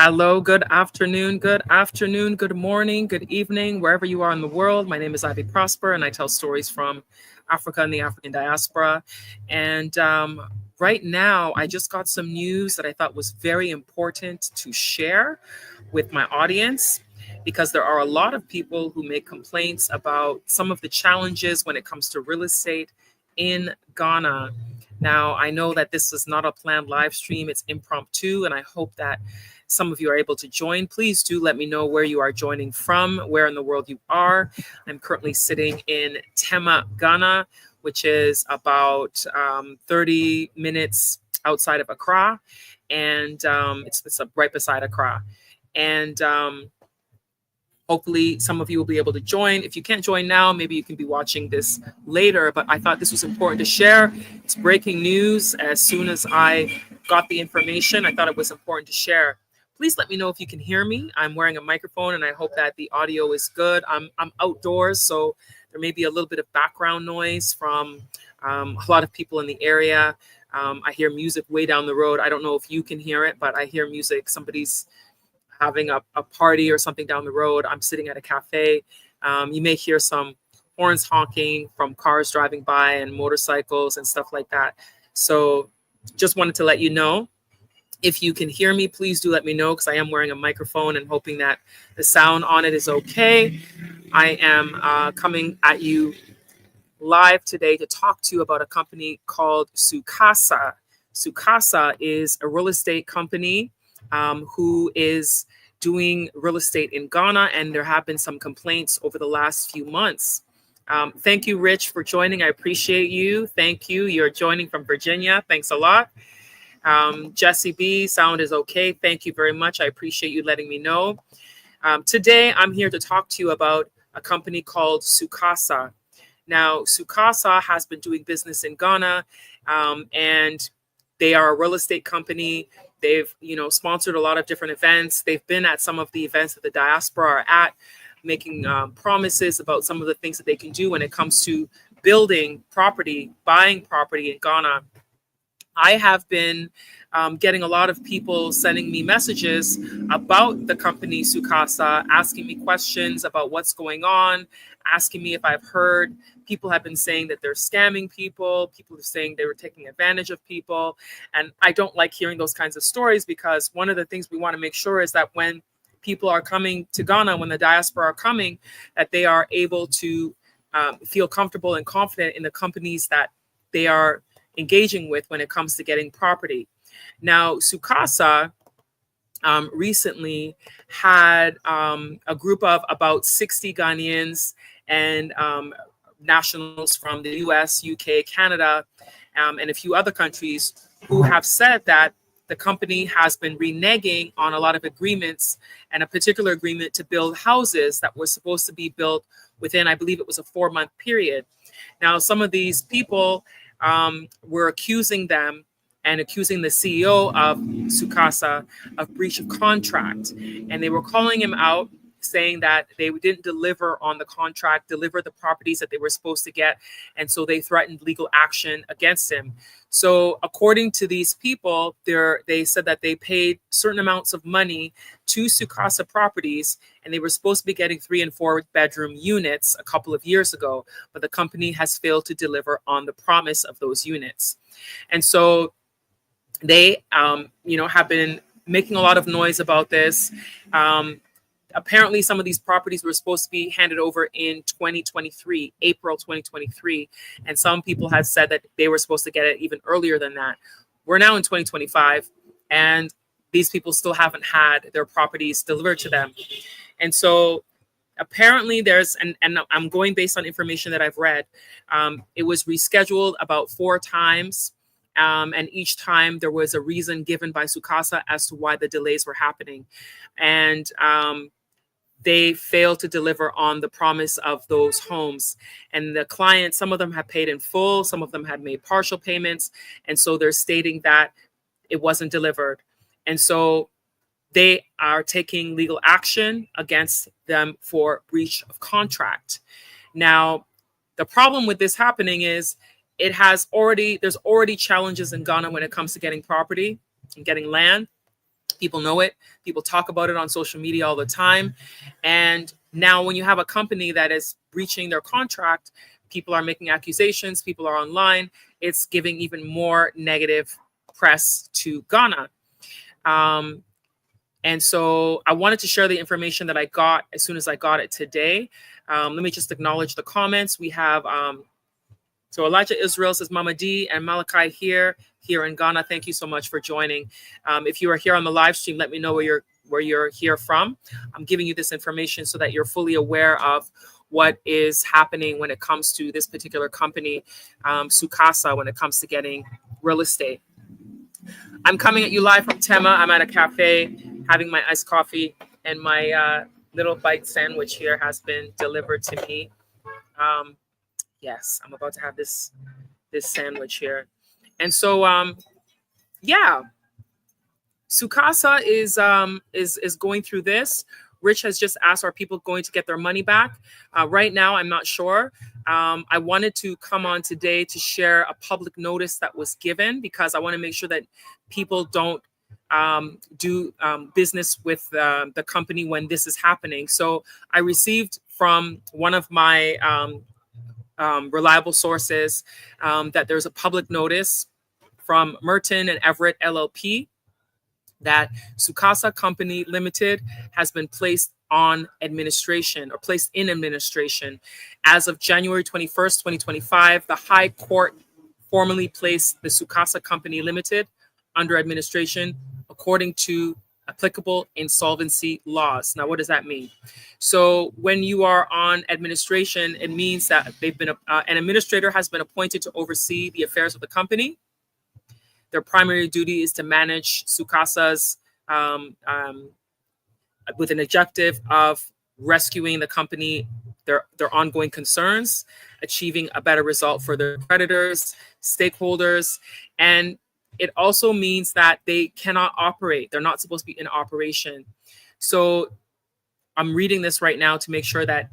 Hello, good afternoon, good morning, good evening, wherever you are in the world. My name is Ivyprosper, and I tell stories from Africa and the African diaspora. And right now, I just got some news that I thought was very important to share with my audience because there are a lot of people who make complaints about some of the challenges when it comes to real estate in Ghana. Now, I know that this is not a planned live stream, it's impromptu, and I hope that some of you are able to join. Please do let me know where you are joining from, where in the world you are. I'm currently sitting in Tema, Ghana, which is about 30 minutes outside of Accra, and it's right beside Accra. And hopefully some of you will be able to join. If you can't join now, maybe you can be watching this later, but I thought this was important to share. It's breaking news. As soon as I got the information, I thought it was important to share. Please let me know if you can hear me. I'm wearing a microphone and I hope that the audio is good. I'm outdoors, so there may be a little bit of background noise from a lot of people in the area. I hear music way down the road. I don't know if you can hear it, but I hear music. Somebody's having a party or something down the road. I'm sitting at a cafe. You may hear some horns honking from cars driving by and motorcycles and stuff like that. So just wanted to let you know. If you can hear me, please do let me know because I am wearing a microphone and hoping that the sound on it is okay. I am coming at you live today to talk to you about a company called Sucasa. Sucasa is a real estate company who is doing real estate in Ghana, and there have been some complaints over the last few months. Thank you, Rich, for joining. I appreciate you. Thank you. You're joining from Virginia. Thanks a lot. Jesse B, sound is okay. Thank you very much. I appreciate you letting me know. Today, I'm here to talk to you about a company called Sucasa. Now, Sucasa has been doing business in Ghana, and they are a real estate company. They've, sponsored a lot of different events. They've been at some of the events that the Diaspora are at, making promises about some of the things that they can do when it comes to building property, buying property in Ghana. I have been getting a lot of people sending me messages about the company Sucasa, asking me questions about what's going on, asking me if I've heard. People have been saying that they're scamming people. People are saying they were taking advantage of people. And I don't like hearing those kinds of stories because one of the things we want to make sure is that when people are coming to Ghana, when the diaspora are coming, that they are able to feel comfortable and confident in the companies that they are engaging with when it comes to getting property. Now, Sucasa recently had a group of about 60 Ghanaians and nationals from the US, UK, Canada, and a few other countries who have said that the company has been reneging on a lot of agreements, and a particular agreement to build houses that were supposed to be built within, I believe it was a 4-month period. Now, some of these people were accusing them and accusing the CEO of Sucasa of breach of contract. And they were calling him out, saying that they didn't deliver on the contract, deliver the properties that they were supposed to get. And so they threatened legal action against him. So according to these people, they said that they paid certain amounts of money to Sucasa Properties, and they were supposed to be getting 3 and 4 bedroom units a couple of years ago, but the company has failed to deliver on the promise of those units. And so they, have been making a lot of noise about this. Apparently, some of these properties were supposed to be handed over in 2023, April 2023. And some people had said that they were supposed to get it even earlier than that. We're now in 2025, and these people still haven't had their properties delivered to them. And so apparently there's, and I'm going based on information that I've read, it was rescheduled about 4 times. And each time there was a reason given by Sucasa as to why the delays were happening. And they failed to deliver on the promise of those homes. And the clients, some of them have paid in full, some of them had made partial payments. And so they're stating that it wasn't delivered. And so they are taking legal action against them for breach of contract. Now, the problem with this happening is there's already challenges in Ghana when it comes to getting property and getting land. People know it. People talk about it on social media all the time. And now when you have a company that is breaching their contract, people are making accusations, people are online, it's giving even more negative press to Ghana. And so I wanted to share the information that I got as soon as I got it today. Let me just acknowledge the comments. We have, so Elijah Israel says, Mama D and Malachi here in Ghana. Thank you so much for joining. If you are here on the live stream, let me know where you're here from. I'm giving you this information so that you're fully aware of what is happening when it comes to this particular company, Sucasa, when it comes to getting real estate. I'm coming at you live from Tema. I'm at a cafe having my iced coffee, and my little bite sandwich here has been delivered to me. Yes, I'm about to have this sandwich here. And so, yeah, Sucasa is going through this. Rich has just asked, are people going to get their money back? Right now, I'm not sure. I wanted to come on today to share a public notice that was given because I want to make sure that people don't do business with the company when this is happening. So I received from one of my reliable sources that there's a public notice from Merton and Everett LLP that Sucasa Company Limited has been placed on administration or placed in administration. As of January 21st, 2025, the High Court formally placed the Sucasa Company Limited under administration according to applicable insolvency laws. Now, what does that mean? So when you are on administration, it means that they've been an administrator has been appointed to oversee the affairs of the company. Their primary duty is to manage Sucasa's with an objective of rescuing the company, their ongoing concerns, achieving a better result for their creditors, stakeholders, and it also means that they cannot operate. They're not supposed to be in operation. So I'm reading this right now to make sure that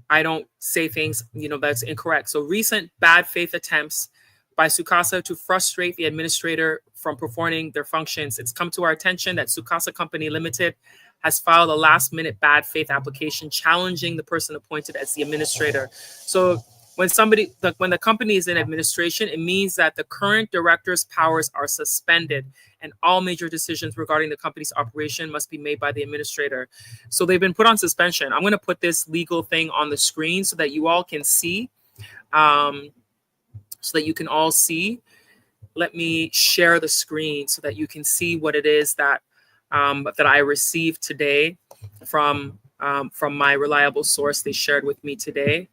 I don't say things, that's incorrect. So recent bad faith attempts by Sucasa to frustrate the administrator from performing their functions. It's come to our attention that Sucasa Company Limited has filed a last-minute bad faith application challenging the person appointed as the administrator. So when the company is in administration, it means that the current director's powers are suspended and all major decisions regarding the company's operation must be made by the administrator. So they've been put on suspension. I'm going to put this legal thing on the screen so that you all can see. So that you can all see. Let me share the screen so that you can see what it is that that I received today from my reliable source. They shared with me today.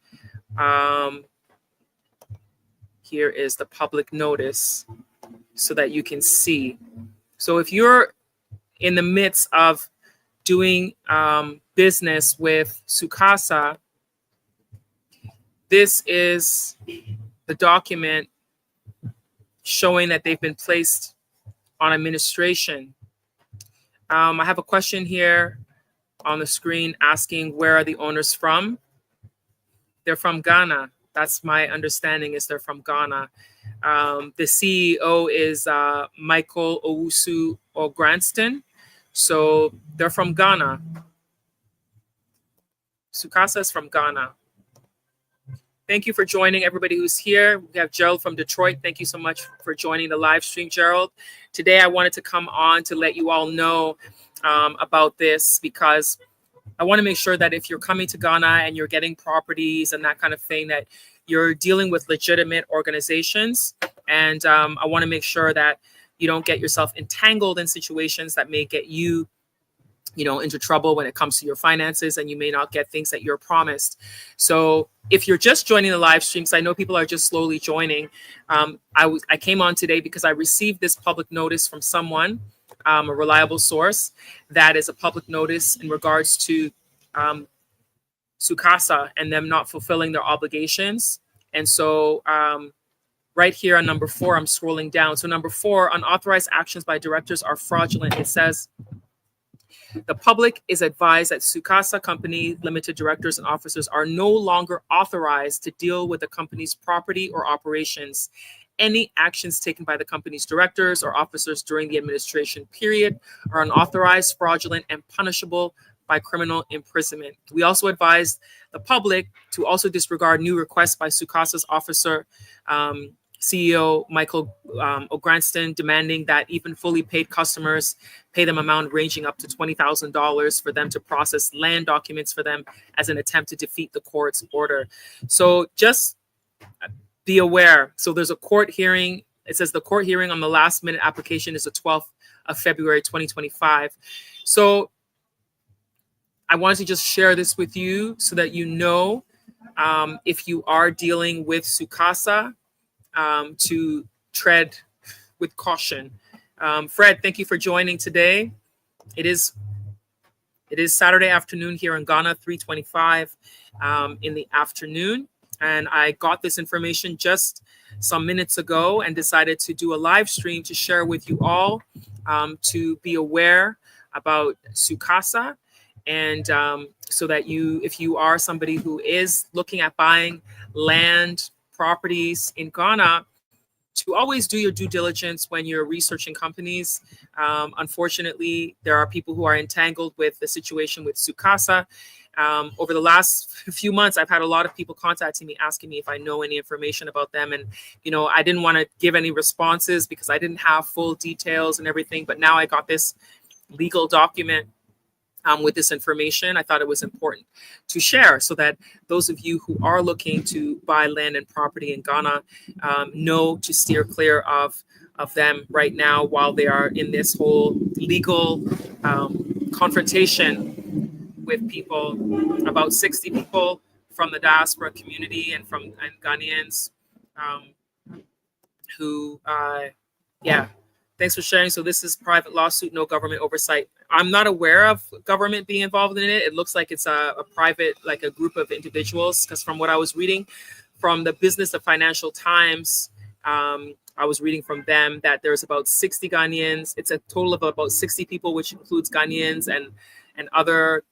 Here is the public notice so that you can see. So if you're in the midst of doing business with Sucasa, this is the document showing that they've been placed on administration. I have a question here on the screen asking where are the owners from? They're from Ghana. That's my understanding is they're from Ghana. The CEO is Michael Owusu Ogranston. So they're from Ghana. Sucasa is from Ghana. Thank you for joining everybody who's here. We have Gerald from Detroit. Thank you so much for joining the live stream, Gerald. Today, I wanted to come on to let you all know about this because I want to make sure that if you're coming to Ghana and you're getting properties and that kind of thing, that you're dealing with legitimate organizations. And I want to make sure that you don't get yourself entangled in situations that may get you into trouble when it comes to your finances, and you may not get things that you're promised. So if you're just joining the live streams, I know people are just slowly joining. I came on today because I received this public notice from someone, a reliable source, that is a public notice in regards to Sucasa and them not fulfilling their obligations. And so right here on number 4, I'm scrolling down. So number 4, unauthorized actions by directors are fraudulent. It says, the public is advised that Sucasa Company Limited directors and officers are no longer authorized to deal with the company's property or operations. Any actions taken by the company's directors or officers during the administration period are unauthorized, fraudulent, and punishable by criminal imprisonment. We also advise the public to also disregard new requests by Sucasa's officer, CEO Michael O'Granston, demanding that even fully paid customers pay them amount ranging up to $20,000 for them to process land documents for them as an attempt to defeat the court's order. So just be aware. So there's a court hearing. It says the court hearing on the last minute application is the 12th of February, 2025. So I wanted to just share this with you so that you know, if you are dealing with Sucasa, to tread with caution. Fred, thank you for joining today. It is Saturday afternoon here in Ghana, 3:25 in the afternoon. And I got this information just some minutes ago and decided to do a live stream to share with you all, to be aware about Sucasa. And so that if you are somebody who is looking at buying land, properties in Ghana, to always do your due diligence when you're researching companies. Unfortunately, there are people who are entangled with the situation with Sucasa. Over the last few months, I've had a lot of people contacting me, asking me if I know any information about them. And, I didn't want to give any responses because I didn't have full details and everything. But now I got this legal document with this information. I thought it was important to share so that those of you who are looking to buy land and property in Ghana know to steer clear of them right now while they are in this whole legal confrontation with people. About 60 people from the diaspora community and Ghanaians who, thanks for sharing. So this is private lawsuit, no government oversight. I'm not aware of government being involved in it. It looks like it's a private, like a group of individuals, because from what I was reading from the Business of Financial Times, I was reading from them that there's about 60 Ghanaians. It's a total of about 60 people, which includes Ghanaians and other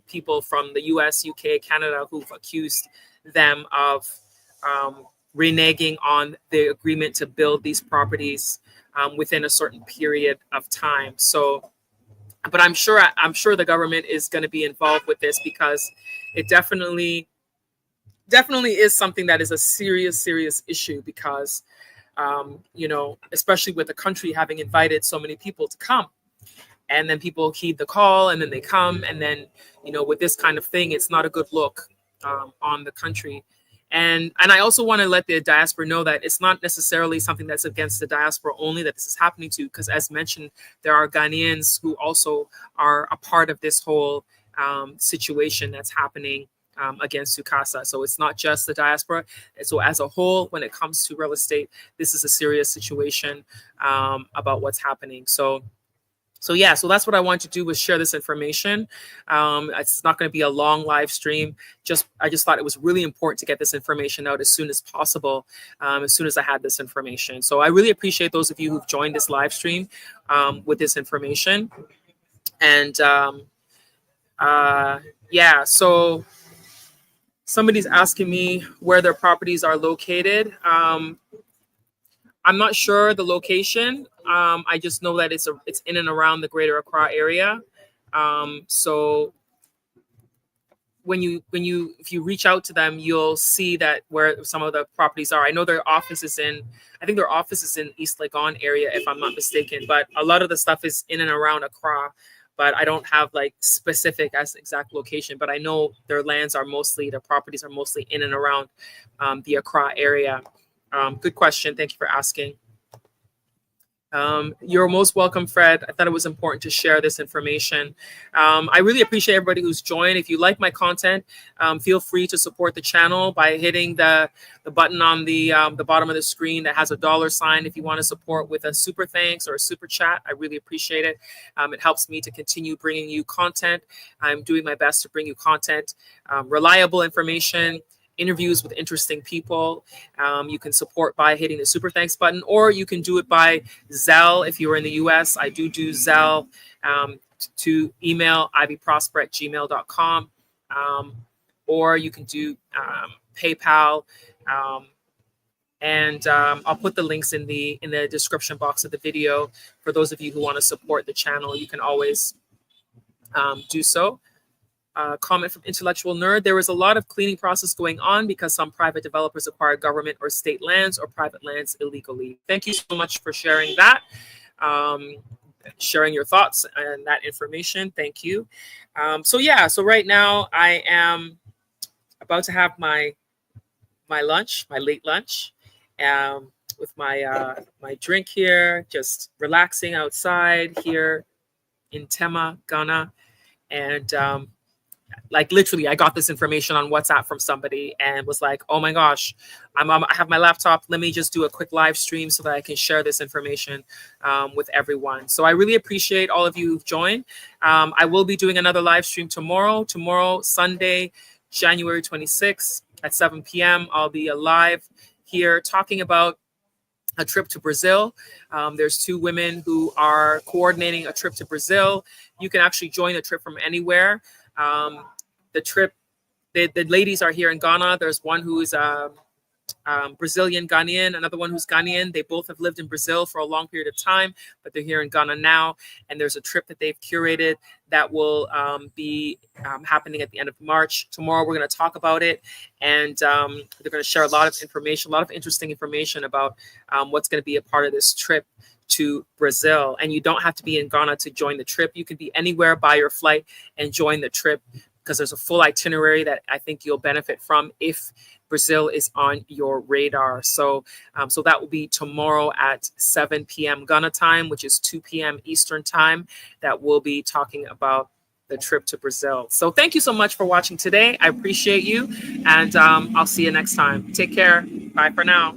people from the US, UK, Canada, who've accused them of reneging on the agreement to build these properties within a certain period of time. So, but I'm sure the government is going to be involved with this, because it definitely is something that is a serious issue, because especially with the country having invited so many people to come, and then people heed the call and then they come, and then with this kind of thing, it's not a good look on the country. And I also want to let the diaspora know that it's not necessarily something that's against the diaspora only that this is happening to, because as mentioned, there are Ghanaians who also are a part of this whole situation that's happening against Sucasa. So it's not just the diaspora. So as a whole, when it comes to real estate, this is a serious situation about what's happening. So that's what I want to do, was share this information. It's not going to be a long live stream. I just thought it was really important to get this information out as soon as possible, as soon as I had this information. So I really appreciate those of you who've joined this live stream with this information. And so somebody's asking me where their properties are located. I'm not sure the location. I just know that it's in and around the Greater Accra area. So if you reach out to them, you'll see that where some of the properties are. I know their office is in East Legon area, if I'm not mistaken. But a lot of the stuff is in and around Accra. But I don't have like specific exact location. But I know their properties are mostly in and around the Accra area. Good question. Thank you for asking. You're most welcome, Fred. I thought it was important to share this information. I really appreciate everybody who's joined. If you like my content, feel free to support the channel by hitting the button on the bottom of the screen that has a $sign. If you want to support with a super thanks or a super chat, I really appreciate it. It helps me to continue bringing you content. I'm doing my best to bring you content, reliable information, interviews with interesting people. You can support by hitting the super thanks button, or you can do it by Zelle. If you're in the US, I do Zelle to email ivyprosper@gmail.com, or you can do PayPal. And I'll put the links in the description box of the video. For those of you who want to support the channel, you can always do so. Comment from Intellectual Nerd. There is a lot of cleaning process going on because some private developers acquire government or state lands or private lands illegally. Thank you so much for sharing that, sharing your thoughts and that information. Thank you. So right now I am about to have my lunch, my late lunch, with my my drink here, just relaxing outside here in Tema, Ghana. And like literally, I got this information on WhatsApp from somebody and was like, "Oh my gosh, I have my laptop. Let me just do a quick live stream so that I can share this information with everyone." So I really appreciate all of you who've joined. I will be doing another live stream tomorrow. Tomorrow, Sunday, January 26th at 7 p.m. I'll be live here talking about a trip to Brazil. There's two women who are coordinating a trip to Brazil. You can actually join the trip from anywhere. The trip, the ladies are here in Ghana. There's one who is Brazilian Ghanaian, another one who's Ghanaian. They both have lived in Brazil for a long period of time, but they're here in Ghana now. And there's a trip that they've curated that will be happening at the end of March. Tomorrow, we're going to talk about it. And they're going to share a lot of information, a lot of interesting information about what's going to be a part of this trip to Brazil. And you don't have to be in Ghana to join the trip. You can be anywhere, buy your flight and join the trip, because there's a full itinerary that I think you'll benefit from if Brazil is on your radar. So so that will be tomorrow at 7 p.m. Ghana time, which is 2 p.m. Eastern time, that we'll be talking about the trip to Brazil. So thank you so much for watching today. I appreciate you. And I'll see you next time. Take care. Bye for now.